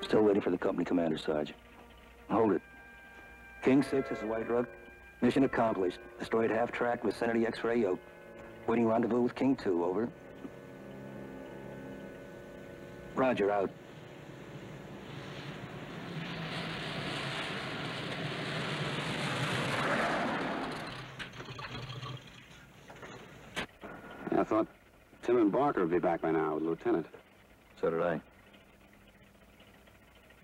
Still waiting for the company commander, Sarge. Hold it. King 6 is the White Rug. Mission accomplished. Destroyed half-track vicinity X-ray yoke. Waiting rendezvous with King 2, over. Roger, out. I thought Tim and Barker would be back by now with the Lieutenant. So did I.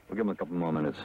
We'll give him a couple more minutes.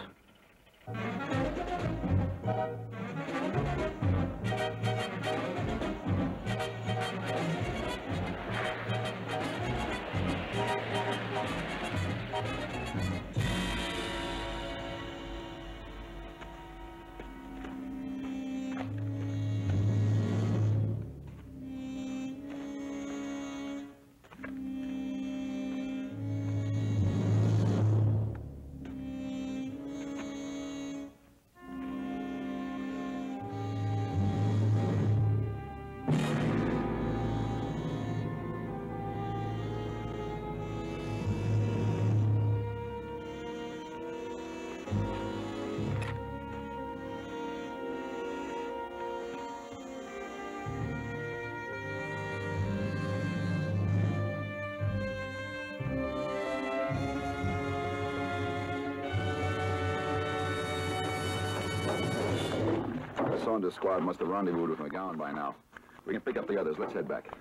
Saunders' squad must have rendezvoused with McGowan by now. We can pick up the others. Let's head back.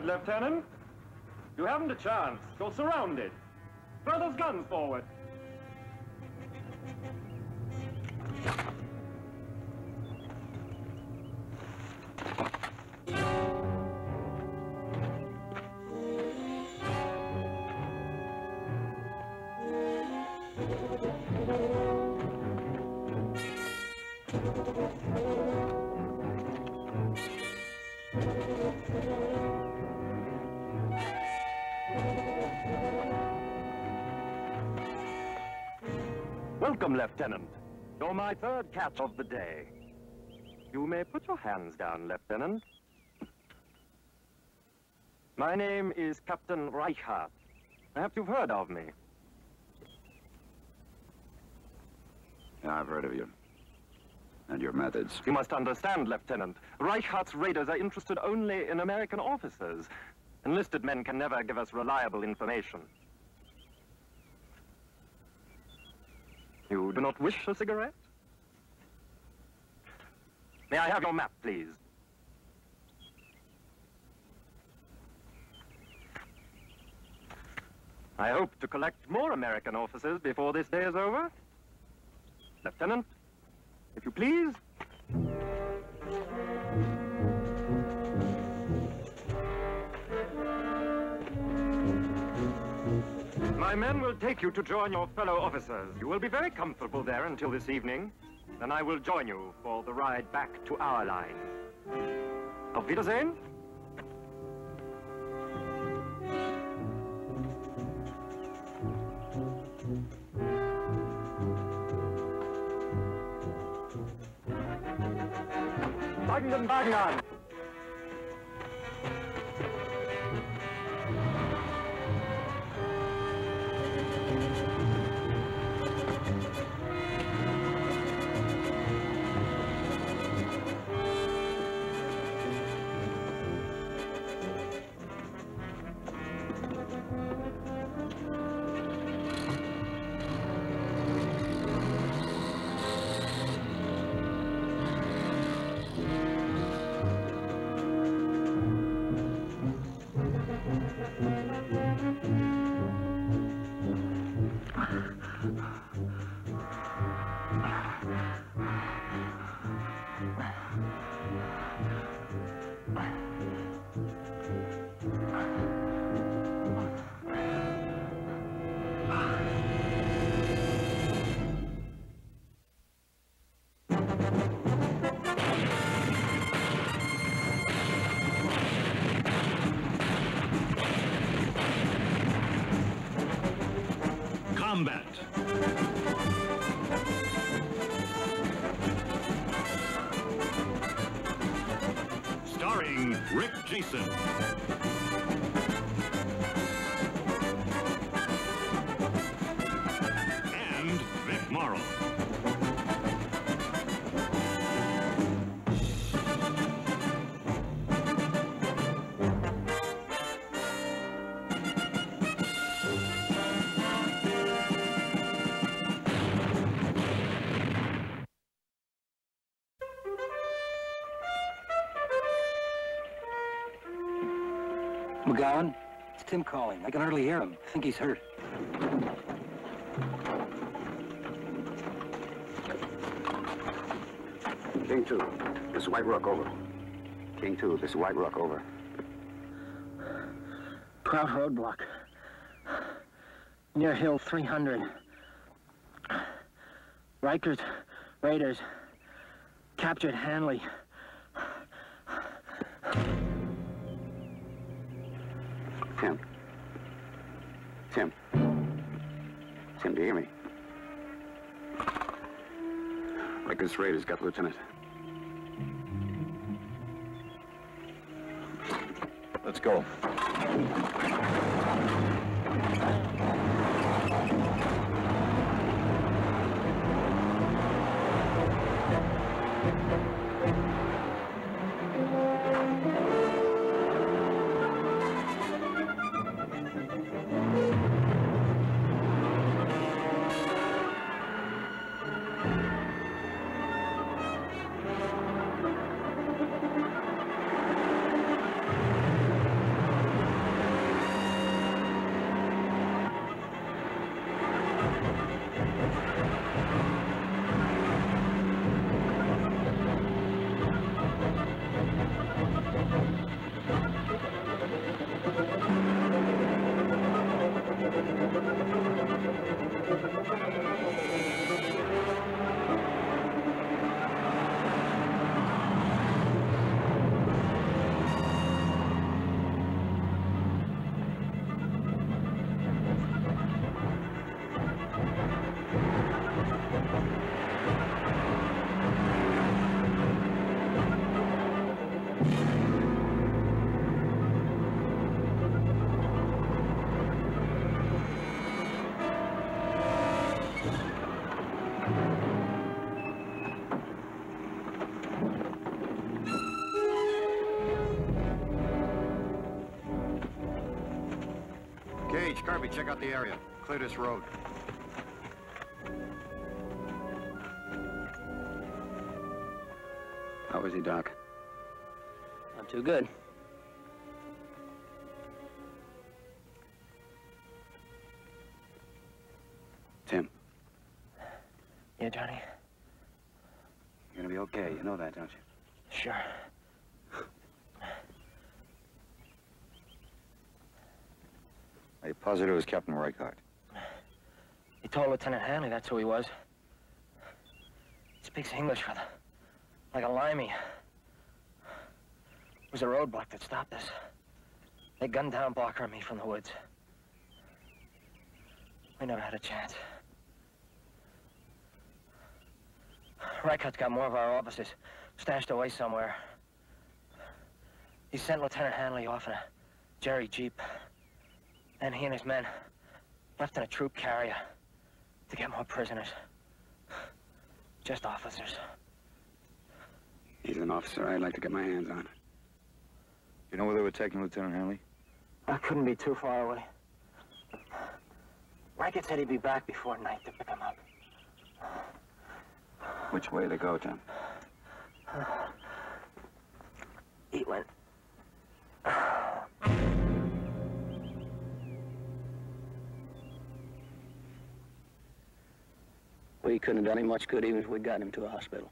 Lieutenant. You haven't a chance. You're surrounded. Throw those guns forward. Welcome, Lieutenant. You're my third catch of the day. You may put your hands down, Lieutenant. My name is Captain Reichhardt. Perhaps you've heard of me. Yeah, I've heard of you. And your methods. You must understand, Lieutenant. Reichhardt's raiders are interested only in American officers. Enlisted men can never give us reliable information. You do not wish a cigarette? May I have your map, please? I hope to collect more American officers before this day is over. Lieutenant, if you please. My men will take you to join your fellow officers. You will be very comfortable there until this evening. Then I will join you for the ride back to our line. Auf Wiedersehen. Steigen den Wagen an! Combat. Starring Rick Jason. And Vic Morrow. McGowan, it's Tim calling. I can hardly hear him. I think he's hurt. King 2, this is White Rook, over. King 2, this is White Rook, over. Proud roadblock. Near Hill 300. Rikers, Raiders, captured Hanley. Tim. Tim. Tim, do you hear me? Rikers Raiders got the lieutenant. Let's go. Gage, Kirby, check out the area. Clear this road. How is he, Doc? Not too good. Tim, Yeah, Johnny? you're gonna be okay. You know that, don't you? Sure. Are you positive it was Captain Reichart? He told Lieutenant Hanley that's who he was. He speaks English like a limey. It was a roadblock that stopped us. They gunned down Barker and me from the woods. We never had a chance. Reichardt's got more of our officers stashed away somewhere. He sent Lieutenant Hanley off in a Jerry Jeep. And he and his men left in a troop carrier to get more prisoners. Just officers. He's an officer I'd like to get my hands on. You know where they were taking Lieutenant Hanley? I couldn't be too far away. Reichert said he'd be back before night to pick him up. Which way they go, Tim? He went... couldn't have done him much good even if we'd gotten him to a hospital.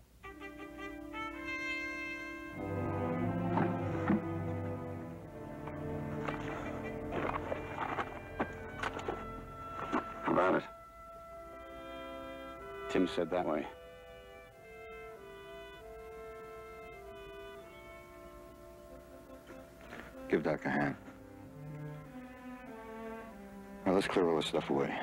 How about it? Tim said that way. Give Doc a hand. Now let's clear all this stuff away.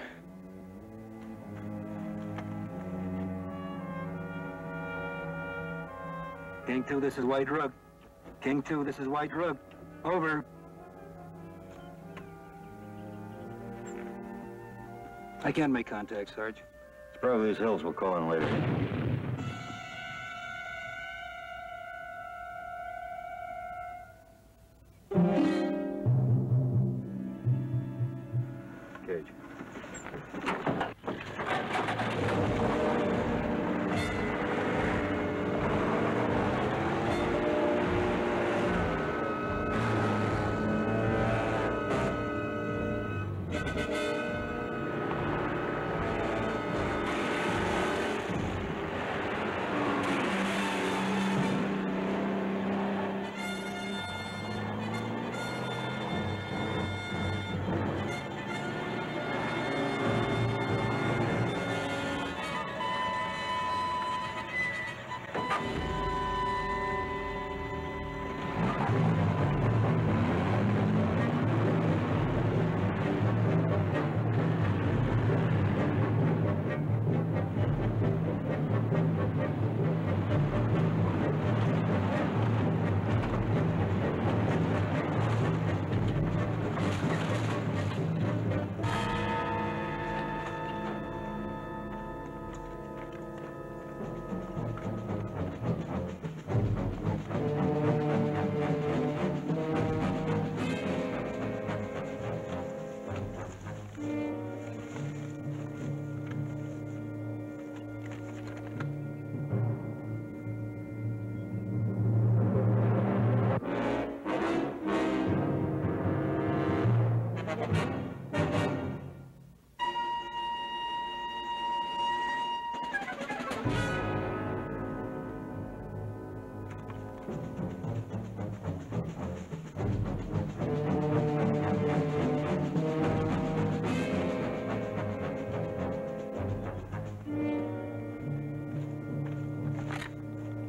King 2, this is White Rook. King 2, this is White Rook. Over. I can't make contact, Sarge. It's probably these hills. We'll call in later. Cage.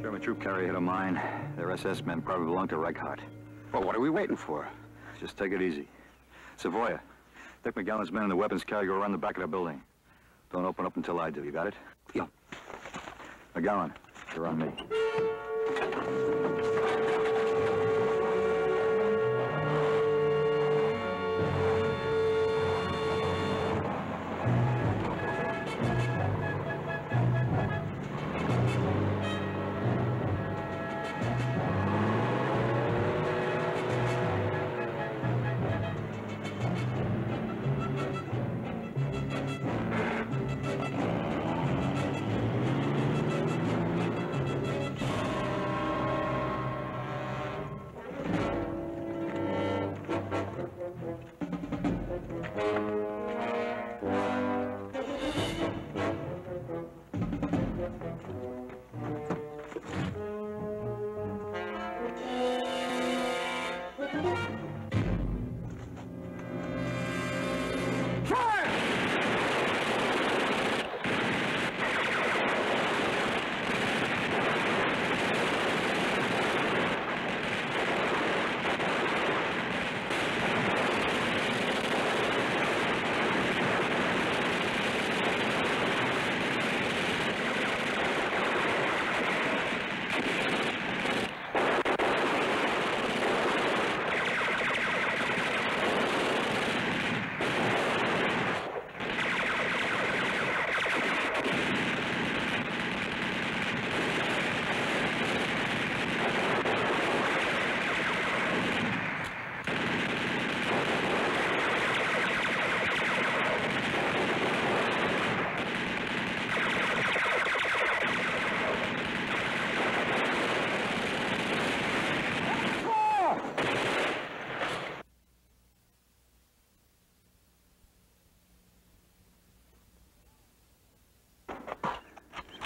German troop carrier hit a mine. Their SS men probably belong to Reichhardt. Well, what are we waiting for? Just take it easy. Savoya, take McGowan's men and the weapons carrier, go around the back of the building. Don't open up until I do. You got it? Yeah. McGowan, you're on me.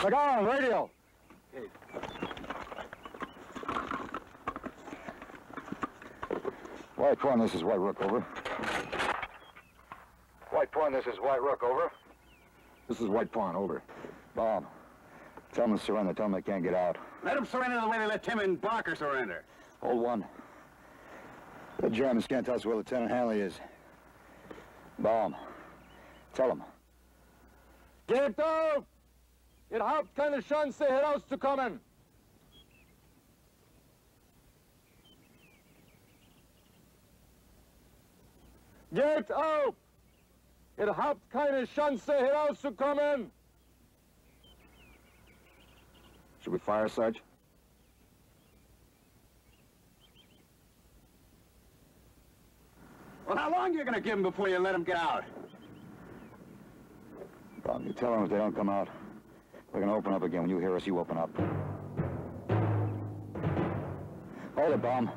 McGowan, radio. White Point, this is White Rook, over. White Point, this is White Rook, over. This is White Pawn, over. Bob, tell them to surrender. Tell them they can't get out. Let them surrender the way they let Tim and Barker surrender. Hold one. The Germans can't tell us where Lieutenant Hanley is. Baum, tell them. Geht auf! Ihr habt keine Chance, herauszukommen. Geht auf! Ihr habt keine Chance, herauszukommen. Should we fire, Sarge? Well, how long are you going to give them before you let them get out? Baum, you tell them if they don't come out, we're going to open up again. When you hear us, you open up. Hold it, Baum.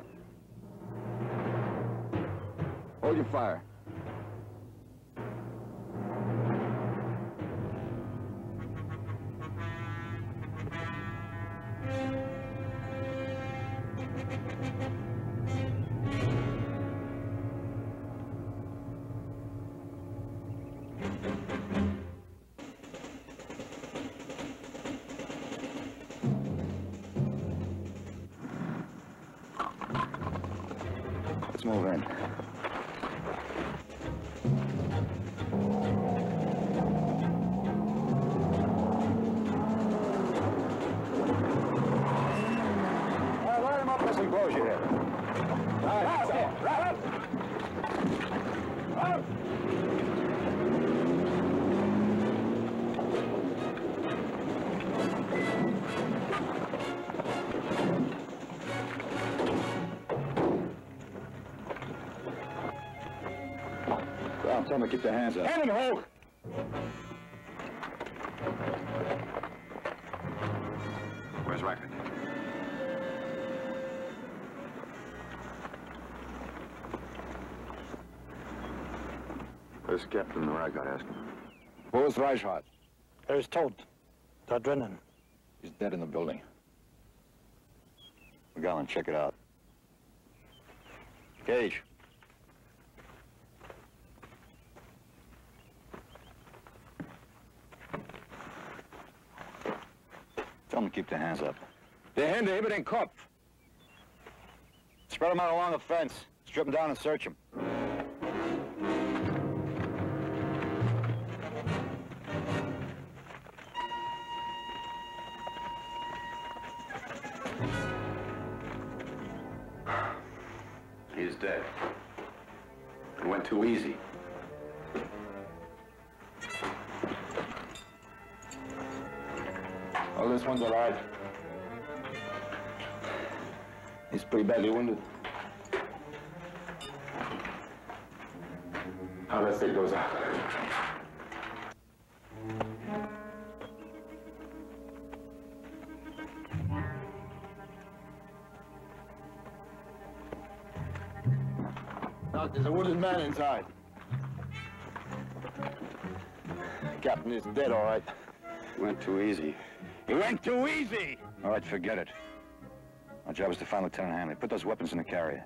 Hold your fire. Let's move in. Line him up for some closure here. Right up! Well, tell them to keep their hands up. Hand him hoch! Where's Rackard? Where's Captain Rackard asking? Where's Reichhardt? Er ist tot. Da drinnen. He's dead in the building. McGowan, check it out. Gage. Tell them to keep their hands up. Die Hände über den Kopf. Spread them out along the fence. Strip them down and search them. He's dead. It went too easy. Oh, this one's all right. He's pretty badly wounded. Now let's take those out. Doc, there's a wounded man inside. Captain is dead, all right. It went too easy. It went too easy! All right, forget it. Our job is to find Lieutenant Hanley. Put those weapons in the carrier.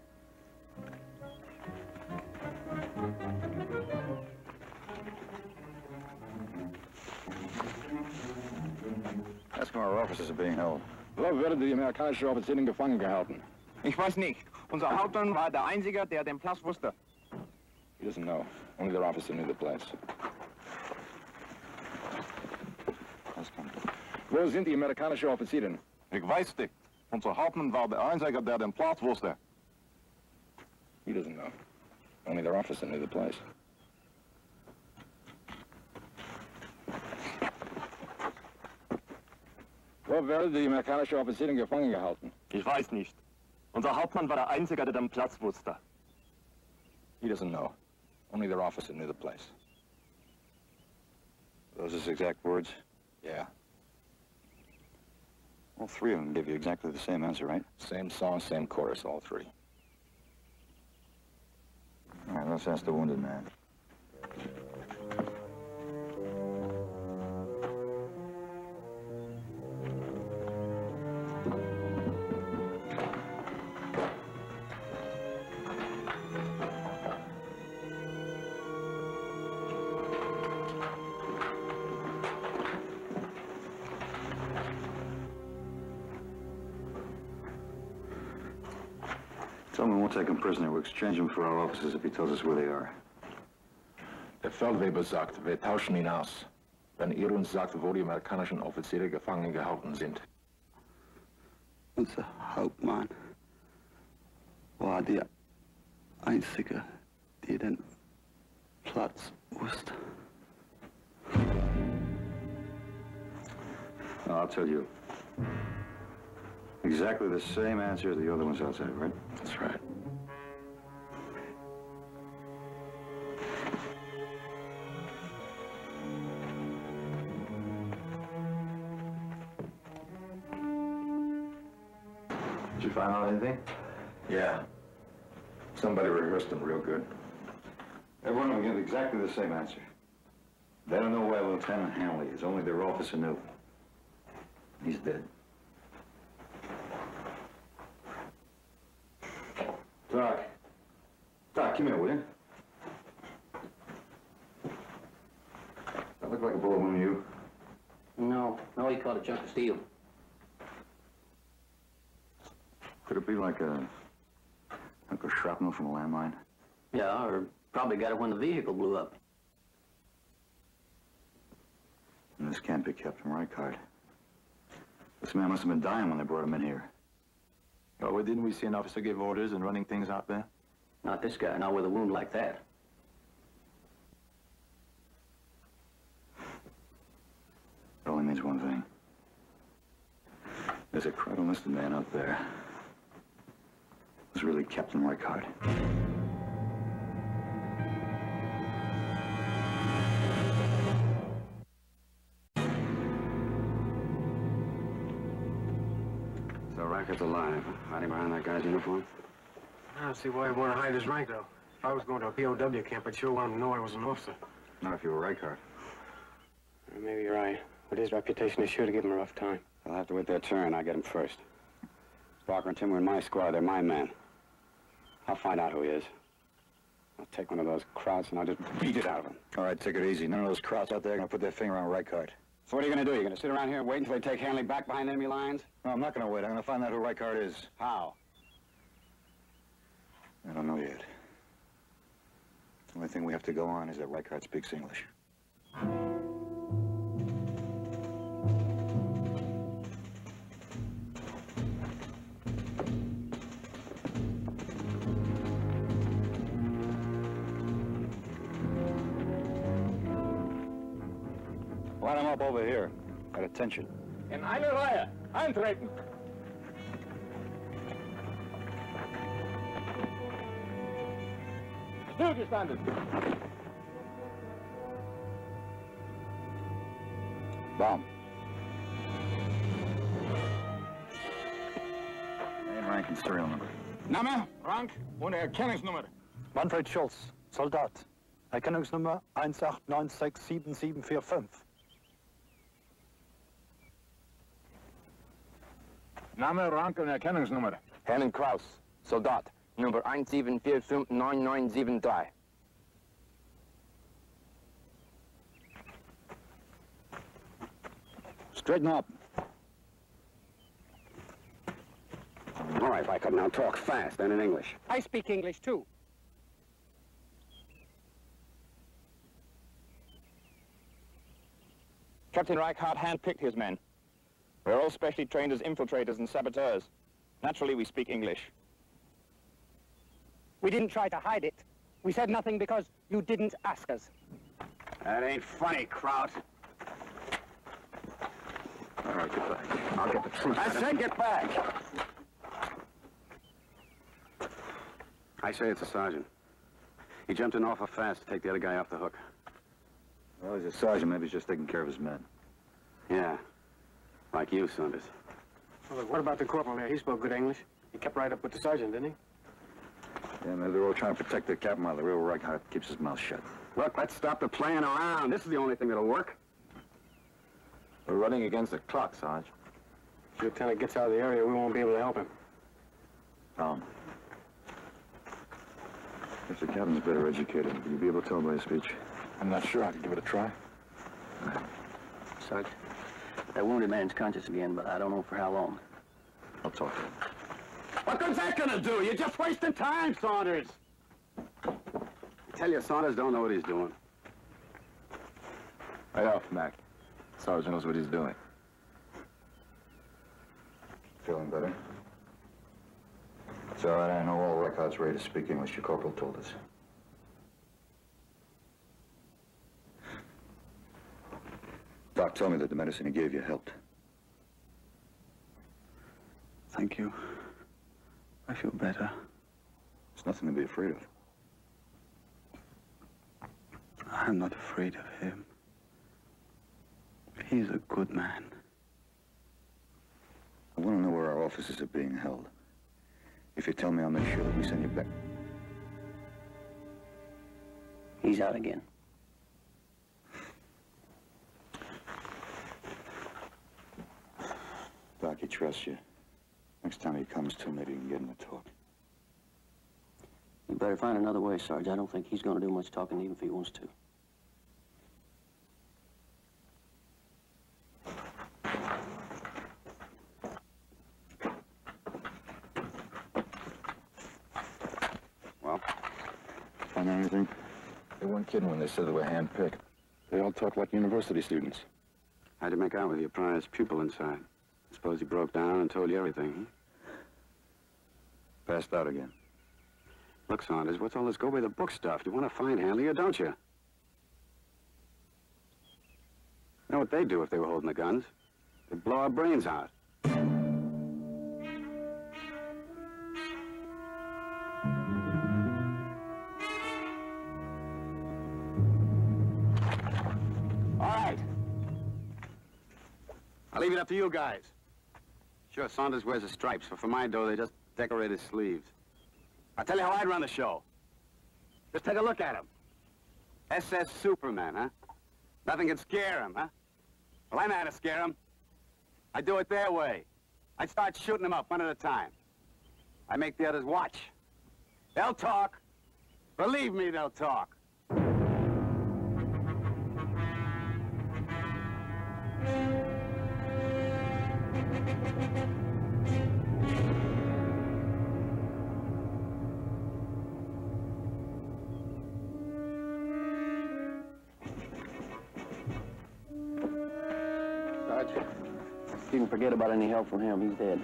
Ask where our officers are being held. Wo wurde die amerikanische Offizierin gefangen gehalten? Ich weiß nicht. Unser Hauptmann war der Einzige, der den Platz wusste. He doesn't know. Only their officer knew the place. Wo sind die amerikanische Offizierin? Ich weiß nicht. Unser Hauptmann war der Einzige, der den Platz wusste. He doesn't know. Only their officer knew the place. Wo wurde die amerikanische Offizierin gefangen gehalten? Ich weiß nicht. Unser Hauptmann war der Einzige, der den Platz wusste. He doesn't know. Only their officer knew the place. Those his exact words? Yeah. All three of them give you exactly the same answer, right? Same song, same chorus, all three. All right, let's ask the wounded man. Someone won't take him prisoner. We'll exchange him for our officers if he tells us where they are. Der Feldwebel sagt, wir tauschen ihn aus, wenn ihr uns sagt, wo die amerikanischen Offiziere gefangen gehalten sind. Unser Hauptmann war der Einzige, der den Platz wusste. I'll tell you. Exactly the same answer as the other ones outside, right? That's right. Did you find out anything? Yeah. Somebody rehearsed them real good. Everyone will give exactly the same answer. They don't know where Lieutenant Hanley is. Only their officer knew. He's dead. Doc. Doc, come here, will you? That look like a bullet wound to you? No, he caught a chunk of steel. Could it be like a shrapnel from a landmine? Yeah, or probably got it when the vehicle blew up. And this can't be Captain Reichard. This man must have been dying when they brought him in here. Oh, well, didn't we see an officer give orders and running things out there? Not this guy, not with a wound like that. It only means one thing. There's a crowd-enlisted man out there. It was really Captain Reichard. So Reichard's alive, hiding behind that guy's uniform? I don't see why he'd want to hide his rank, though. If I was going to a POW camp, I'd sure want him to know I was an officer. Not if you were Reichard. Maybe you're right. With his reputation, is sure to give him a rough time. They'll have to wait their turn. I'll get him first. Barker and Tim are in my squad. They're my men. I'll find out who he is. I'll take one of those Krauts and I'll just beat it out of him. All right, take it easy. None of those Krauts out there are going to put their finger on Reichard. So what are you going to do? You're going to sit around here and wait until they take Hanley back behind enemy lines? No, I'm not going to wait. I'm going to find out who Reichard is. How? I don't know yet. The only thing we have to go on is that Reichard speaks English. Line him up over here, at attention. In eine Reihe, eintreten. Stillgestanden. Bomb. Name, rank, and serial number. Name, Rank und Erkennungsnummer. Manfred Schulz, Soldat. Erkennungsnummer 189674745. Name, Rank und Erkennungsnummer. Hermann Kraus, Soldat, Nummer 17459973. Straighten up. All right, Reichard, now talk fast and in English. I speak English, too. Captain Reichard handpicked his men. We're all specially trained as infiltrators and saboteurs. Naturally, we speak English. We didn't try to hide it. We said nothing because you didn't ask us. That ain't funny, Kraut. All right, get back. I'll get the truth. I said get back! I say it's a sergeant. He jumped in awful fast to take the other guy off the hook. Well, he's a sergeant. Maybe he's just taking care of his men. Yeah. Like you, Saunders. Well, look, what about the corporal there? He spoke good English. He kept right up with the sergeant, didn't he? Yeah, maybe they're all trying to protect their captain while the real Reichard keeps his mouth shut. Look, let's stop the playing around. This is the only thing that'll work. We're running against the clock, Sarge. If the lieutenant gets out of the area, we won't be able to help him. Tom. If the captain's better educated, will you be able to tell by his speech? I'm not sure. I could give it a try. Sarge, that wounded man's conscious again, but I don't know for how long. I'll talk to him. What good's that gonna do? You're just wasting time, Saunders. I tell you, Saunders don't know what he's doing. Right off, Mac. Sergeant knows what he's doing. Feeling better? It's all right, I know all records ready to speak English, your corporal told us. Doc told me that the medicine he gave you helped. Thank you. I feel better. There's nothing to be afraid of. I'm not afraid of him. He's a good man. I want to know where our officers are being held. If you tell me, I'll make sure that we send you back. He's out again. Doc, he trusts you. Next time he comes to, maybe you can get him to talk. You better find another way, Sarge. I don't think he's going to do much talking, even if he wants to. Well, find out anything? They weren't kidding when they said they were handpicked. They all talk like university students. How'd you make out with your prize pupil inside? Suppose he broke down and told you everything, huh? Passed out again. Look, Saunders, what's all this go-by-the-book stuff? You want to find Hanley, or don't you? You know what they'd do if they were holding the guns? They'd blow our brains out. All right. I'll leave it up to you guys. Sure, Saunders wears the stripes, but for my dough, they just decorate his sleeves. I'll tell you how I'd run the show. Just take a look at him. SS Superman, huh? Nothing can scare him, huh? Well, I know how to scare him. I do it their way. I start shooting them up one at a time. I make the others watch. They'll talk. Believe me, they'll talk. You can forget about any help from him. He's dead.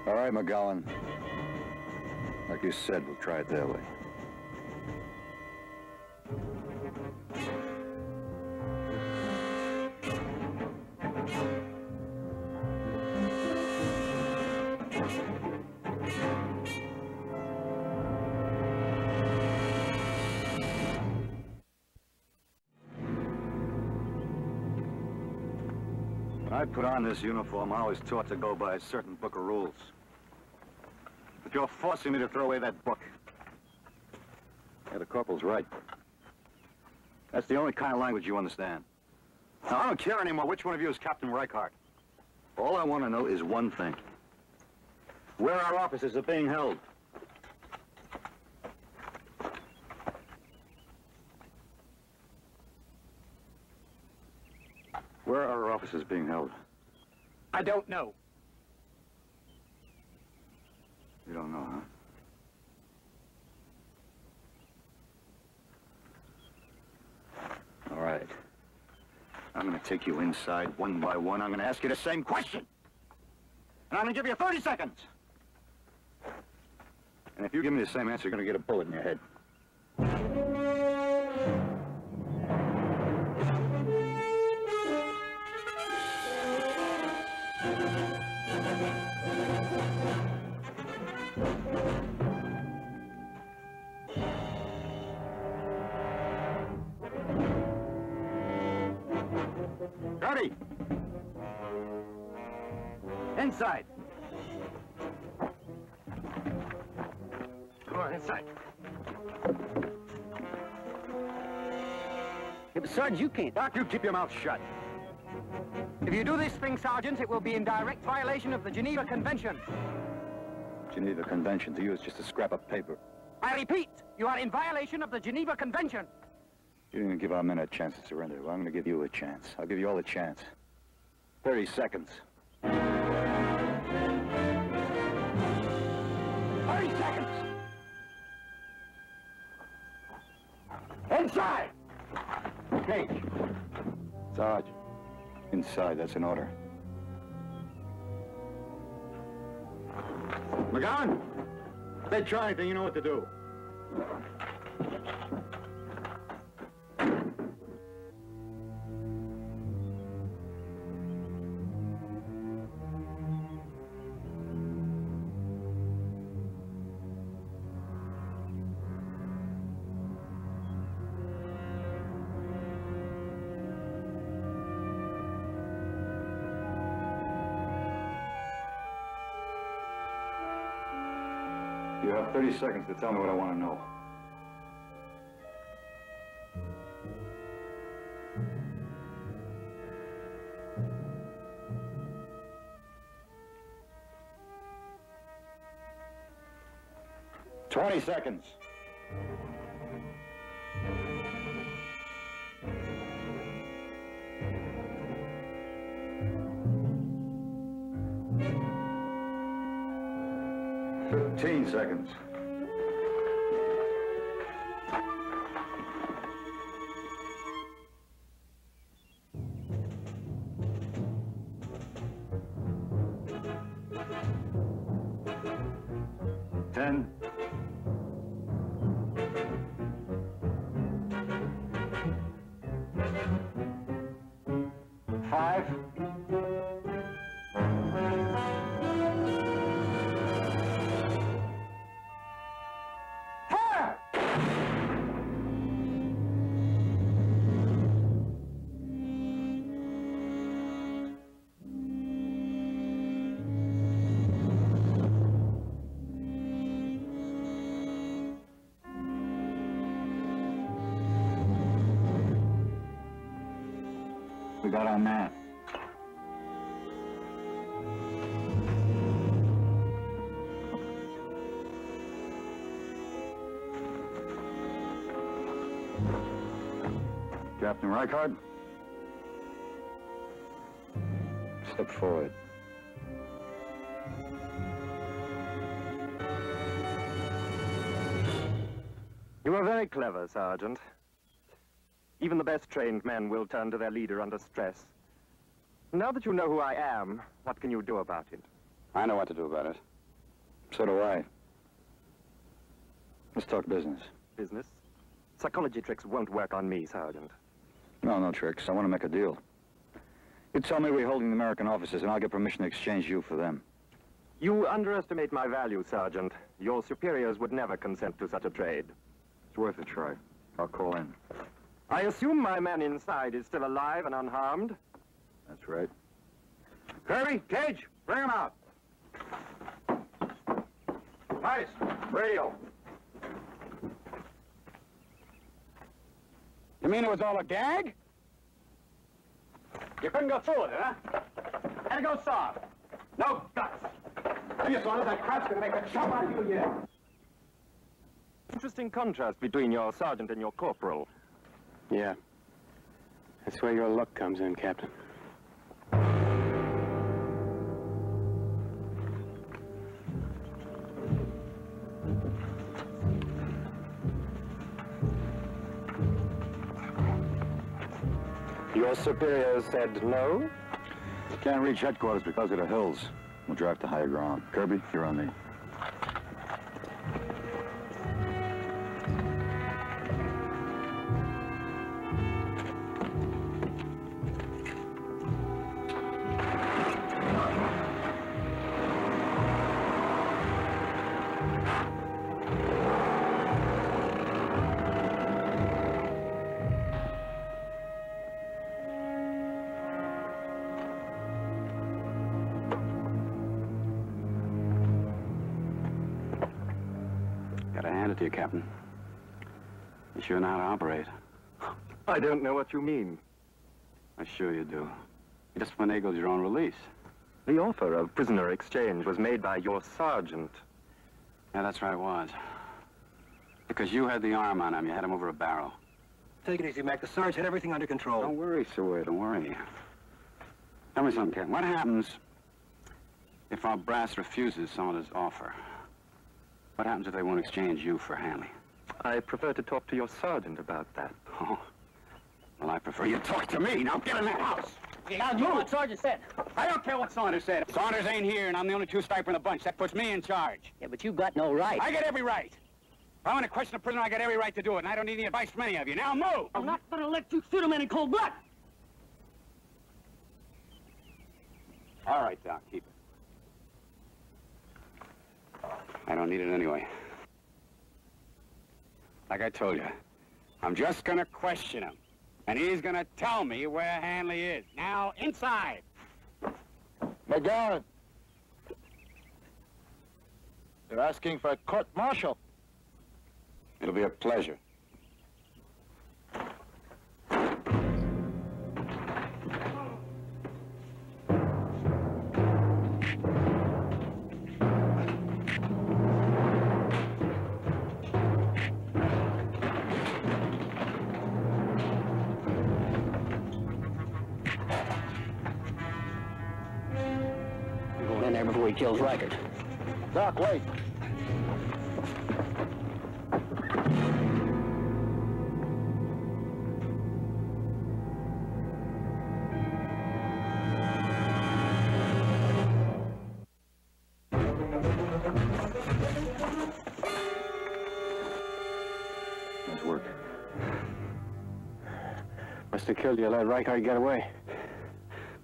All right, McGowan. Like you said, we'll try it their way. When I put on this uniform, I was taught to go by a certain book of rules. But you're forcing me to throw away that book. Yeah, the corporal's right. That's the only kind of language you understand. Now, I don't care anymore which one of you is Captain Reichart. All I want to know is one thing. Where our officers are being held. Where are our officers being held? I don't know. You don't know, huh? All right. I'm going to take you inside one by one. I'm going to ask you the same question. And I'm going to give you 30 seconds. And if you give me the same answer, you're going to get a bullet in your head. Ready? Inside. Come on, inside. Yeah, but, Sarge, you can't. Doc, you keep your mouth shut. If you do this thing, Sergeant, it will be in direct violation of the Geneva Convention. Geneva Convention to you is just a scrap of paper. I repeat, you are in violation of the Geneva Convention. You didn't even give our men a chance to surrender. Well, I'm going to give you a chance. I'll give you all a chance. 30 seconds. 30 seconds! Inside! Cage. Sarge. Inside, that's an order. McGowan! If they try anything, you know what to do. You have 30 seconds to tell me what I want to know. $20 seconds. $15 seconds. $10. 5. 4. We got our man. Captain Reichard? Step forward. You are very clever, Sergeant. Even the best trained men will turn to their leader under stress. Now that you know who I am, what can you do about it? I know what to do about it. So do I. Let's talk business. Business? Psychology tricks won't work on me, Sergeant. No tricks. I want to make a deal. You tell me we're holding the American offices, and I'll get permission to exchange you for them. You underestimate my value, Sergeant. Your superiors would never consent to such a trade. It's worth a try. I'll call in. I assume my man inside is still alive and unharmed? That's right. Kirby, Cage, bring him out. Nice. Radio. You mean it was all a gag? You couldn't go through with it, huh? Had to go soft. No guts. I just wanted that crap's gonna make a chop out of you yet. Interesting contrast between your sergeant and your corporal. Yeah. That's where your luck comes in, Captain. Your superiors said no? Can't reach headquarters because of the hills. We'll drive to higher ground. Kirby, you're on me. Gotta hand it to you, Captain. You sure know how to operate. I don't know what you mean. I'm sure you do. You just finagled your own release. The offer of prisoner exchange was made by your sergeant. Yeah, that's right, it was. Because you had the arm on him. You had him over a barrel. Take it easy, Mac. The Sarge had everything under control. Don't worry, Sawyer. Don't worry. Tell me something, Ken. What happens if our brass refuses some of this offer? What happens if they won't exchange you for Hanley? I prefer to talk to your sergeant about that. Oh. Well, I prefer you talk to me. Now get in that house. Now, you know what Sargent said. I don't care what Saunders said. Saunders ain't here, and I'm the only two-striper in the bunch. That puts me in charge. Yeah, but you got no right. I got every right. If I want to question a prisoner, I got every right to do it, and I don't need any advice from any of you. Now move! I'm not gonna let you shoot a man in cold blood. All right, Doc, keep it. I don't need it anyway. Like I told you, I'm just gonna question him. And he's gonna tell me where Hanley is. Now, inside! McGowan! They're asking for a court-martial. It'll be a pleasure. In there before he kills Reichert. Doc, wait. Nice work. Must have killed you. Let Reichert get away.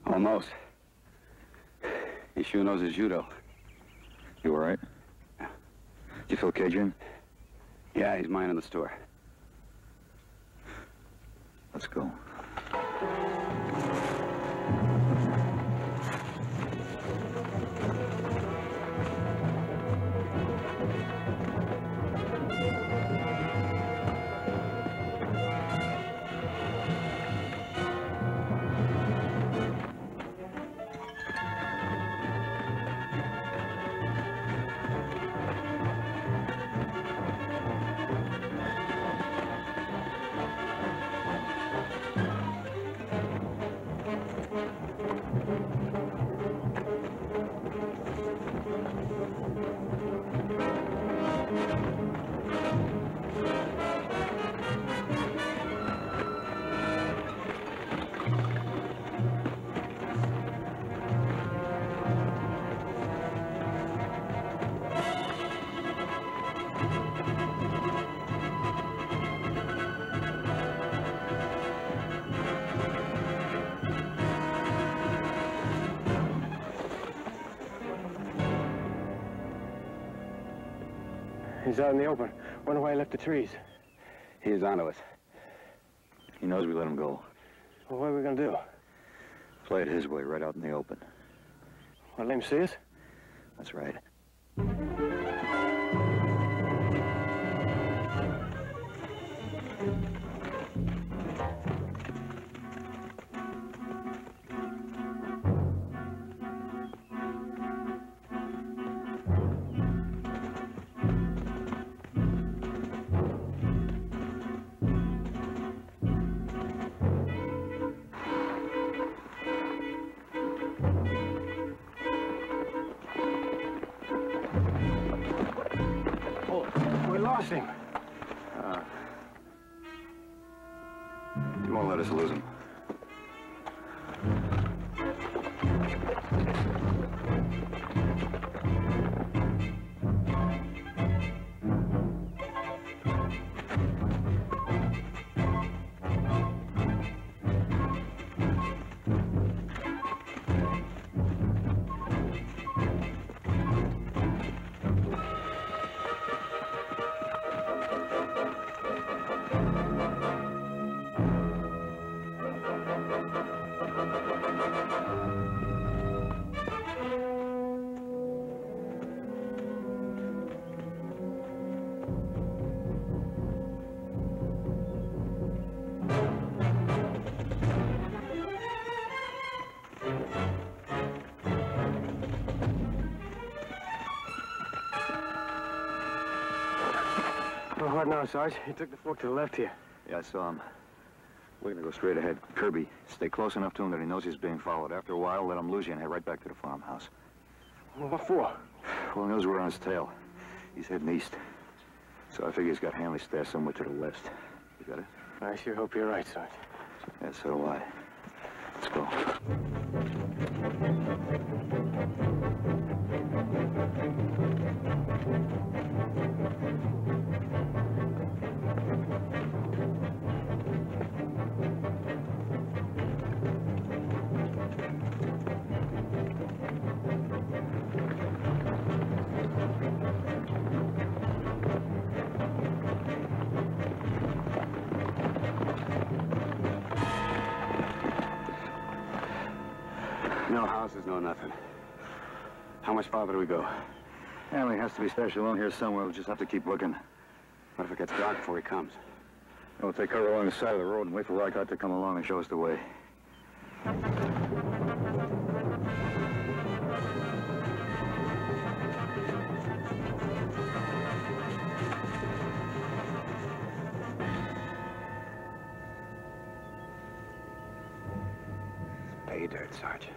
Almost. He sure knows his judo. You all right? Yeah. You feel okay, Jim? Yeah, he's mine in the store. Let's go. He's out in the open. Wonder why he left the trees. He is onto us. He knows we let him go. Well, what are we gonna do? Play it his way, right out in the open. Want to let him see us? That's right. Lost him. You won't let us lose him. Oh, what now, Sarge? He took the fork to the left here. Yeah, I saw him. We're gonna go straight ahead. Kirby, stay close enough to him that he knows he's being followed. After a while, let him lose you and head right back to the farmhouse. Well, what for? Well, he knows we're on his tail. He's heading east. So I figure he's got Hanley stashed somewhere to the west. You got it? I sure hope you're right, Sarge. Yeah, so do I. Let's go. No houses, no nothing. How much farther do we go? Hanley has to be stashed along here somewhere. We'll just have to keep looking. What if it gets dark before he comes? We'll take cover along the side of the road and wait for Rycott to come along and show us the way. Pay dirt, Sarge.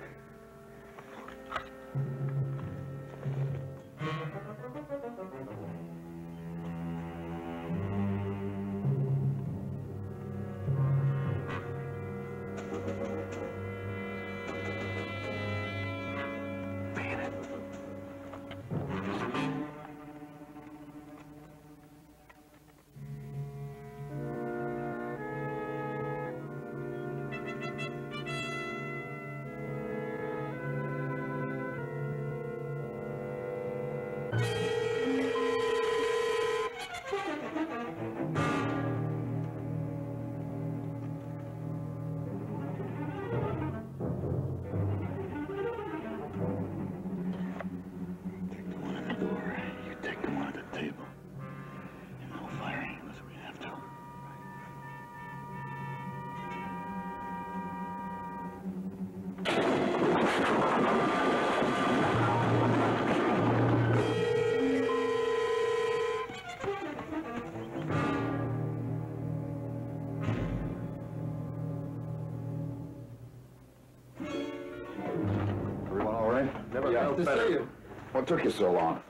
What took you so long?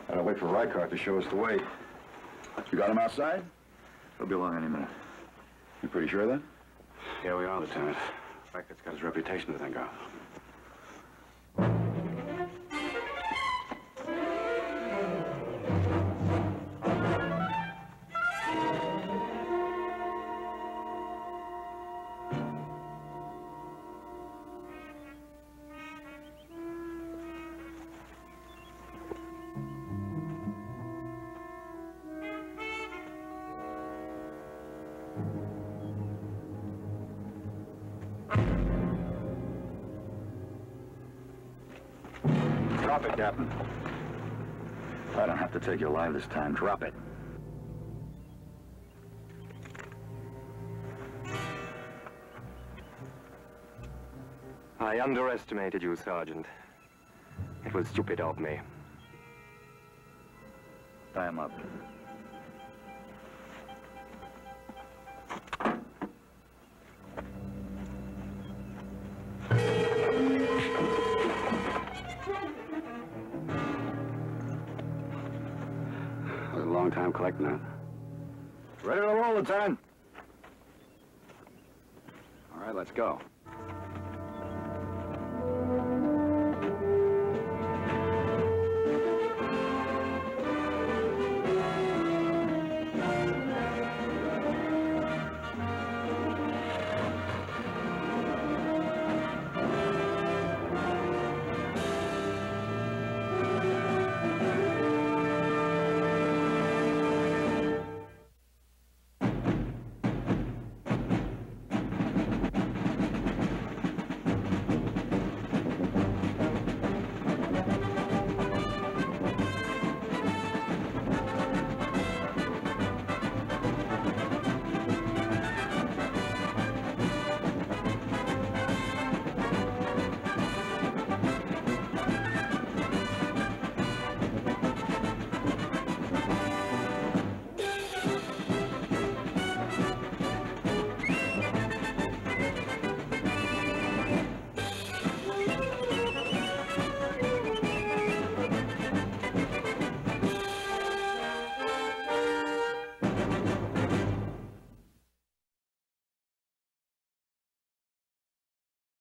I had to wait for Rycott to show us the way. You got him outside? He'll be along any minute. You pretty sure of that? Yeah, we are, Lieutenant. Rycott's got his reputation to think of. Drop it, Captain. I don't have to take you alive this time. Drop it. I underestimated you, Sergeant. It was stupid of me. Tie him up. It was a long time collecting that. Ready to roll, Lieutenant. All right, let's go.